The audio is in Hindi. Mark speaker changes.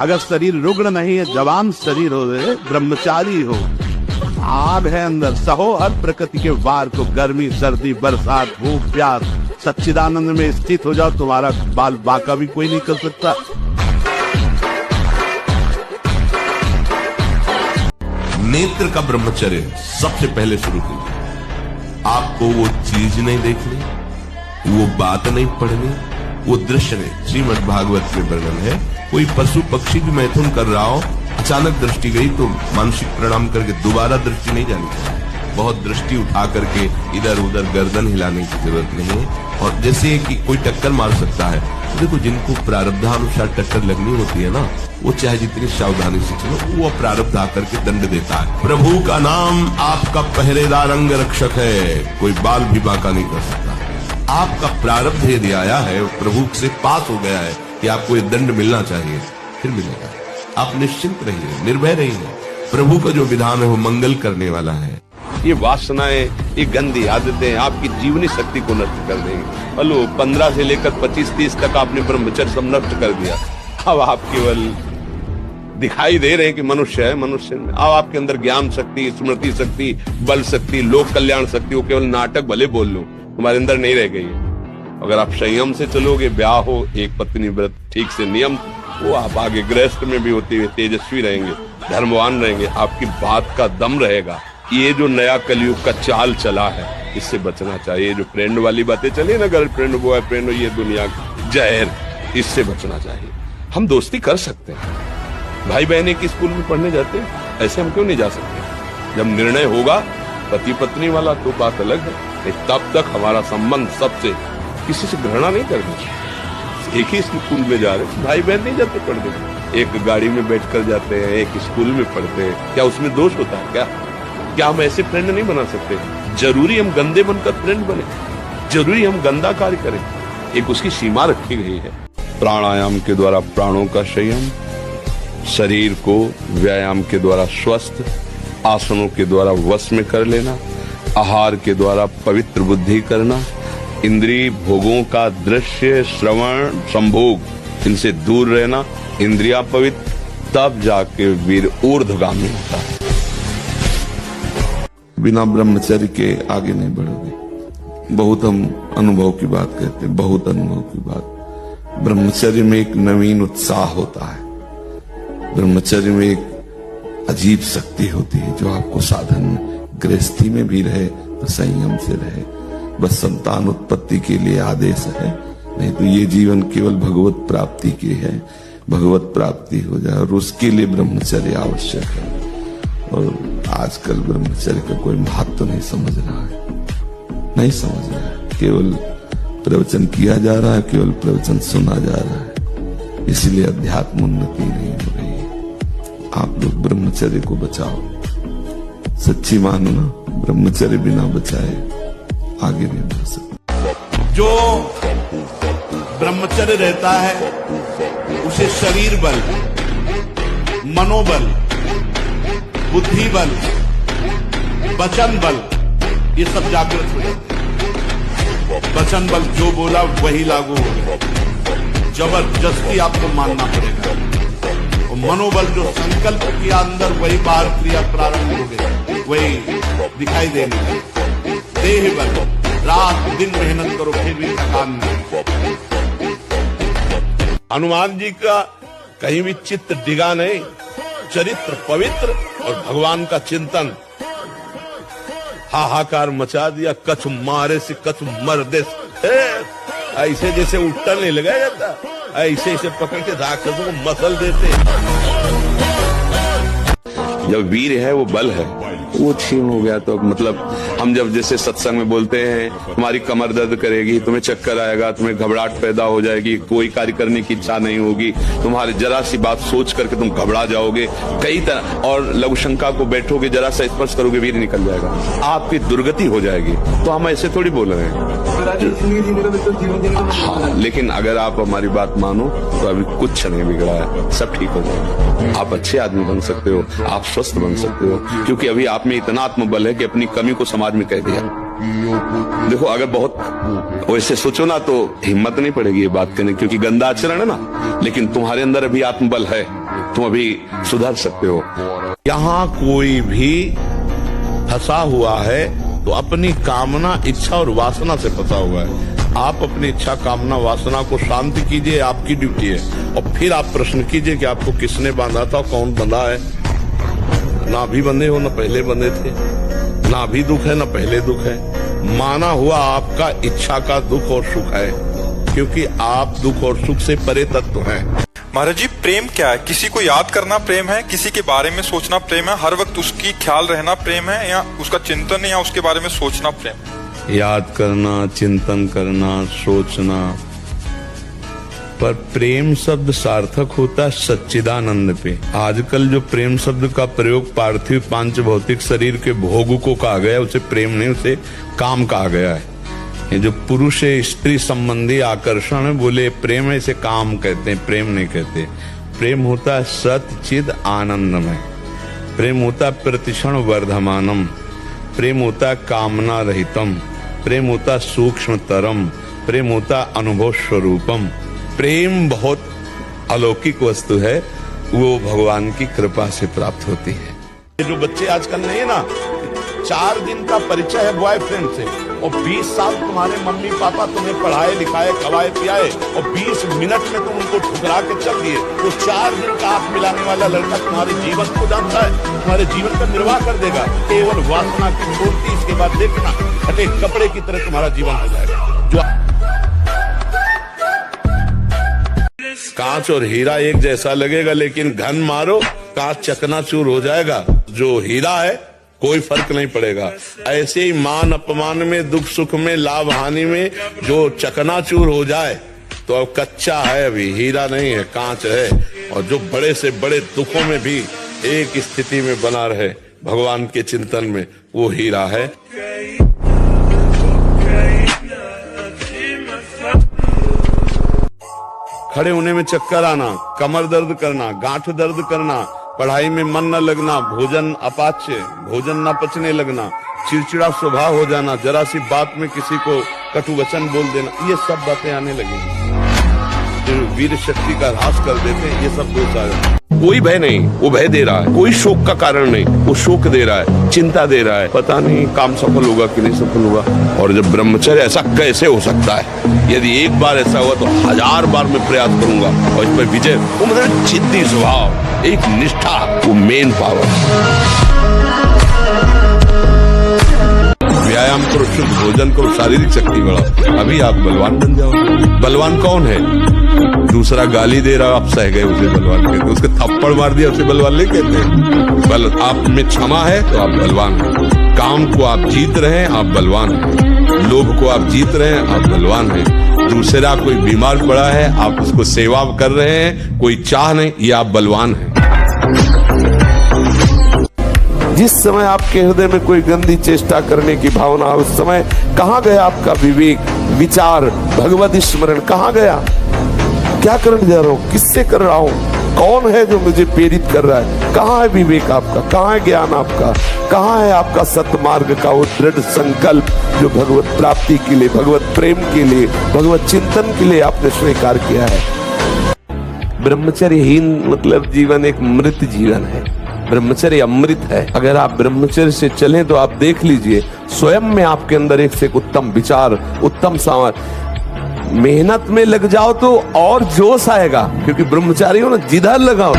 Speaker 1: अगर शरीर रुग्ण नहीं है, जवान शरीर हो, ब्रह्मचारी हो, आग है अंदर, सहो हर प्रकृति के वार को, गर्मी सर्दी बरसात भूख प्यास, सच्चिदानंद में स्थित हो जाओ, तुम्हारा बाल बाका भी कोई नहीं कर सकता।
Speaker 2: नेत्र का ब्रह्मचर्य सबसे पहले शुरू कीजिए। आपको वो चीज नहीं देखनी, वो बात नहीं पढ़नी, वो दृश्य नहीं। श्रीमद् भागवत में वर्णन है, कोई पशु पक्षी भी मैथुन कर रहा हो, अचानक दृष्टि गई तो मानसिक प्रणाम करके दोबारा दृष्टि नहीं जानी चाहिए। बहुत दृष्टि उठा करके इधर उधर गर्दन हिलाने की जरूरत नहीं है। और जैसे कि कोई टक्कर मार सकता है, देखो जिनको प्रारब्धानुसार टक्कर लगनी होती है ना, वो चाहे जितनी सावधानी से चलो, वो प्रारब्ध आकर के दंड देता है। प्रभु का नाम आपका पहरेदार अंग रक्षक है, कोई बाल भी बाका नहीं कर सकता। आपका प्रारब्ध यदि आया है, प्रभु से पास हो गया है कि आपको ये दंड मिलना चाहिए, फिर मिलेगा। आप निश्चिंत रहिए, निर्भय रहिए। प्रभु का जो विधान है वो मंगल करने वाला है।
Speaker 3: ये वासनाएं, ये गंदी आदतें आपकी जीवनी शक्ति को नष्ट कर देंगे। हेलो, 15 से लेकर 25-30 तक आपने ब्रह्मचर्य सब नष्ट कर दिया। अब आप केवल दिखाई दे रहे हैं कि मनुष्य है, मनुष्य में अब आपके अंदर ज्ञान शक्ति, स्मृति शक्ति, बल शक्ति, लोक कल्याण शक्ति, वो केवल नाटक भले बोल लो, तुम्हारे अंदर नहीं रह गई है। अगर आप संयम से चलोगे, ब्याह हो, एक पत्नी व्रत ठीक से नियम, वो आप आगे गृहस्थ में भी होते हुए तेजस्वी रहेंगे, धर्मवान रहेंगे, आपकी बात का दम रहेगा। ये जो नया कलयुग का चाल चला है, इससे बचना चाहिए। जो फ्रेंड वाली बातें चली ना, गर्लफ्रेंड बॉयफ्रेंड, ये दुनिया जहर, इससे बचना चाहिए। हम दोस्ती कर सकते हैं, भाई बहन एक स्कूल में पढ़ने जाते हैं, ऐसे हम क्यों नहीं जा सकते? जब निर्णय होगा पति पत्नी वाला तो बात अलग है, तब तक हमारा संबंध सबसे, किसी से घृणा नहीं करनी। एक ही स्कूल में जा रहे, भाई बहन नहीं जाते पढ़ने, एक गाड़ी में बैठकर जाते हैं, एक स्कूल में पढ़ते हैं, क्या उसमें दोष होता है? क्या हम ऐसे फ्रेंड नहीं बना सकते? जरूरी हम गंदे बनकर फ्रेंड बने? जरूरी हम गंदा कार्य करें? एक उसकी सीमा रखी गई है। प्राणायाम के द्वारा प्राणों का संयम, शरीर को व्यायाम के द्वारा स्वस्थ, आसनों के द्वारा वश में कर लेना, आहार के द्वारा पवित्र बुद्धि करना, इंद्रिय भोगों का दृश्य श्रवण संभोग, इनसे दूर रहना, इंद्रिया पवित्र, तब जाके वीर ऊर्ध्वगामी होता है।
Speaker 2: बिना ब्रह्मचर्य के आगे नहीं बढ़ोगे। बहुत हम अनुभव की बात कहते हैं, बहुत अनुभव की बात। ब्रह्मचर्य में एक नवीन उत्साह होता है, ब्रह्मचर्य में एक अजीब शक्ति होती है जो आपको साधन में, गृहस्थी में भी रहे तो संयम से रहे। बस संतान उत्पत्ति के लिए आदेश है, नहीं तो ये जीवन केवल भगवत प्राप्ति के है। भगवत प्राप्ति हो जाए और उसके लिए ब्रह्मचर्य आवश्यक है। और आजकल ब्रह्मचर्य का कोई महत्व नहीं समझ रहा है, नहीं समझ रहा है। केवल प्रवचन किया जा रहा है, केवल प्रवचन सुना जा रहा है, इसलिए अध्यात्म उन्नति नहीं हो रही है। आप लोग ब्रह्मचर्य को बचाओ, सच्ची मानो ना, ब्रह्मचर्य बिना बचाए आगे नहीं बढ़ सकते।
Speaker 1: जो ब्रह्मचर्य रहता है उसे शरीर बल, मनोबल, बुद्धि बल, वचन बल, ये सब जागृत हो जाते हैं। वचन बल जो बोला वही लागू हो गया, जबरदस्ती आपको मानना पड़ेगा। और मनोबल जो संकल्प किया अंदर, वही बाहर क्रिया प्रारंभ हो गई, वही दिखाई देने लगी। देह बल, रात दिन मेहनत करो फिर भी थकान नहीं। हनुमान जी का कहीं भी चित्त डिगा नहीं, चरित्र पवित्र और भगवान का चिंतन। हाहाकार मचा दिया, कछ मारे से कछ मर्दे, ऐसे जैसे उट्टा नहीं लगाया जाता, ऐसे ऐसे पकड़ के राक्षसों को मसल देते। जब वीर है वो बल है, वो छीन हो गया तो मतलब हम जब जैसे सत्संग में बोलते हैं, तुम्हारी कमर दर्द करेगी, तुम्हें चक्कर आएगा, तुम्हें घबराहट पैदा हो जाएगी, कोई कार्य करने की इच्छा नहीं होगी, तुम्हारी जरा सी बात सोच करके तुम घबरा जाओगे कई तरह, और लघु शंका को बैठोगे, जरा सा स्पर्श करोगे वीर निकल जाएगा, आपकी दुर्गति हो जाएगी। तो हम ऐसे थोड़ी बोल रहे हैं। हाँ, लेकिन अगर आप हमारी बात मानो तो अभी कुछ नहीं बिगड़ा है, सब ठीक हो जाएगा। आप अच्छे आदमी बन सकते हो, आप स्वस्थ बन सकते हो, क्योंकि अभी आप में इतना आत्मबल है कि अपनी कमी को समाज में कह दिया। देखो, अगर बहुत वैसे सोचो ना तो हिम्मत नहीं पड़ेगी ये बात करने, क्योंकि गंदा आचरण है ना, लेकिन तुम्हारे अंदर अभी आत्मबल है।
Speaker 3: तुम अभी सुधर सकते हो।
Speaker 1: यहाँ कोई भी फंसा हुआ है तो अपनी कामना, इच्छा और वासना से फंसा हुआ है। आप अपनी इच्छा, कामना, वासना को शांत कीजिए, आपकी ड्यूटी है। और फिर आप प्रश्न कीजिए कि आपको किसने बांधा था, कौन बंधा है। ना भी बंधे हो, ना पहले बंधे थे। ना भी दुख है, ना पहले दुख है। माना हुआ आपका इच्छा का दुख और सुख है, क्योंकि आप दुख और सुख से परे तत्व हैं।
Speaker 4: महाराज जी, प्रेम क्या है? किसी को याद करना प्रेम है, किसी के बारे में सोचना प्रेम है, हर वक्त उसकी ख्याल रहना प्रेम है, या उसका चिंतन या उसके बारे में सोचना प्रेम?
Speaker 1: याद करना, चिंतन करना, सोचना। पर प्रेम शब्द सार्थक होता है सच्चिदानंद पे। आजकल जो प्रेम शब्द का प्रयोग पार्थिव पांच भौतिक शरीर के भोग को कहा गया, उसे प्रेम नहीं, उसे काम कहा गया है। ये जो पुरुष स्त्री संबंधी आकर्षण है, बोले प्रेम है, इसे काम कहते हैं, प्रेम नहीं कहते। प्रेम होता है सत चिद आनंदमय। प्रेम होता है प्रतिक्षण वर्धमानम। प्रेम होता है कामना रहितम। प्रेम होता है सूक्ष्मतरम। प्रेम होता है अनुभव स्वरूपम। प्रेम बहुत अलौकिक वस्तु है, वो भगवान की कृपा से प्राप्त होती है। ये जो बच्चे आजकल नहीं है ना, 4 दिन का परिचय है बॉयफ्रेंड से, और 20 साल तुम्हारे मम्मी पापा तुम्हें पढ़ाए लिखाए, खवाए पियाए, और 20 मिनट में तुम उनको ठुकरा के चल दिए। तो 4 दिन का हाथ मिलाने वाला लड़का तुम्हारे जीवन को जानता है, तुम्हारे जीवन का निर्वाह कर देगा। केवल वासना की छोड़ती, इसके बाद देखना फटे कपड़े की तरह तुम्हारा जीवन हो जाएगा। जो कांच और हीरा एक जैसा लगेगा, लेकिन घन मारो कांच चकनाचूर हो जाएगा। जो हीरा है कोई फर्क नहीं पड़ेगा। ऐसे ही मान अपमान में, दुख सुख में, लाभ हानि में जो चकनाचूर हो जाए तो अब कच्चा है, अभी हीरा नहीं है, कांच है। और जो बड़े से बड़े दुखों में भी एक स्थिति में बना रहे भगवान के चिंतन में, वो हीरा है। खड़े होने में चक्कर आना, कमर दर्द करना, गांठ दर्द करना, पढ़ाई में मन न लगना, भोजन अपाच्य, भोजन न पचने लगना, चिड़चिड़ा स्वभाव हो जाना, जरा सी बात में किसी को कटु वचन बोल देना, ये सब बातें आने लगेंगी। जो वीर शक्ति का ह्रास कर देते हैं, ये सब दोष आ जाते हैं। कोई भय नहीं, वो भय दे रहा है। कोई शोक का कारण नहीं, वो शोक दे रहा है, चिंता दे रहा है। पता नहीं काम सफल होगा कि नहीं सफल होगा। और जब ब्रह्मचर्य, ऐसा कैसे हो सकता है? यदि एक बार ऐसा हुआ तो 1000 बार मैं प्रयास करूंगा और इस पर विजय। वो मतलब जिद्दी स्वभाव, एक निष्ठा, वो मेन पावर। व्यायाम करो, शुद्ध भोजन करो, शारीरिक शक्ति बढ़ाओ, अभी आप बलवान बन जाओ। बलवान कौन है? दूसरा गाली दे रहा, आप सह गए, उसे बलवान कहते। उसके थप्पड़ मार दिया, उसे बलवान नहीं कहते। बल आप में क्षमा है तो आप बलवान हैं। काम को आप जीत रहे हैं, आप बलवान हैं। लोभ को आप जीत रहे हैं, आप बलवान हैं। दूसरा कोई बीमार पड़ा है, आप उसको सेवा कर रहे हैं, कोई चाह नहीं, ये आप बलवान हैं।
Speaker 2: जिस समय आपके हृदय में कोई गंदी चेष्टा करने की भावना, उस समय कहाँ गया आपका विवेक, विचार, भगवत स्मरण कहाँ गया? क्या करने जा रहा हूँ, किससे कर रहा हूँ, कौन है जो मुझे प्रेरित कर रहा है? कहाँ है विवेक आपका, कहाँ है ज्ञान आपका, कहाँ है आपका सतमार्ग का वो दृढ़ संकल्प जो भगवत प्राप्ति के लिए, भगवत प्रेम के लिए, भगवत चिंतन के लिए आपने स्वीकार किया है? ब्रह्मचर्यहीन मतलब जीवन एक मृत जीवन है। ब्रह्मचर्य अमृत है। अगर आप ब्रह्मचर्य से चलें तो आप देख लीजिए स्वयं में आपके अंदर एक से एक उत्तम विचार, उत्तम सामर्थ्य। मेहनत में लग जाओ तो और जोश आएगा, क्योंकि ब्रह्मचारी हो ना, जिधर लगाओ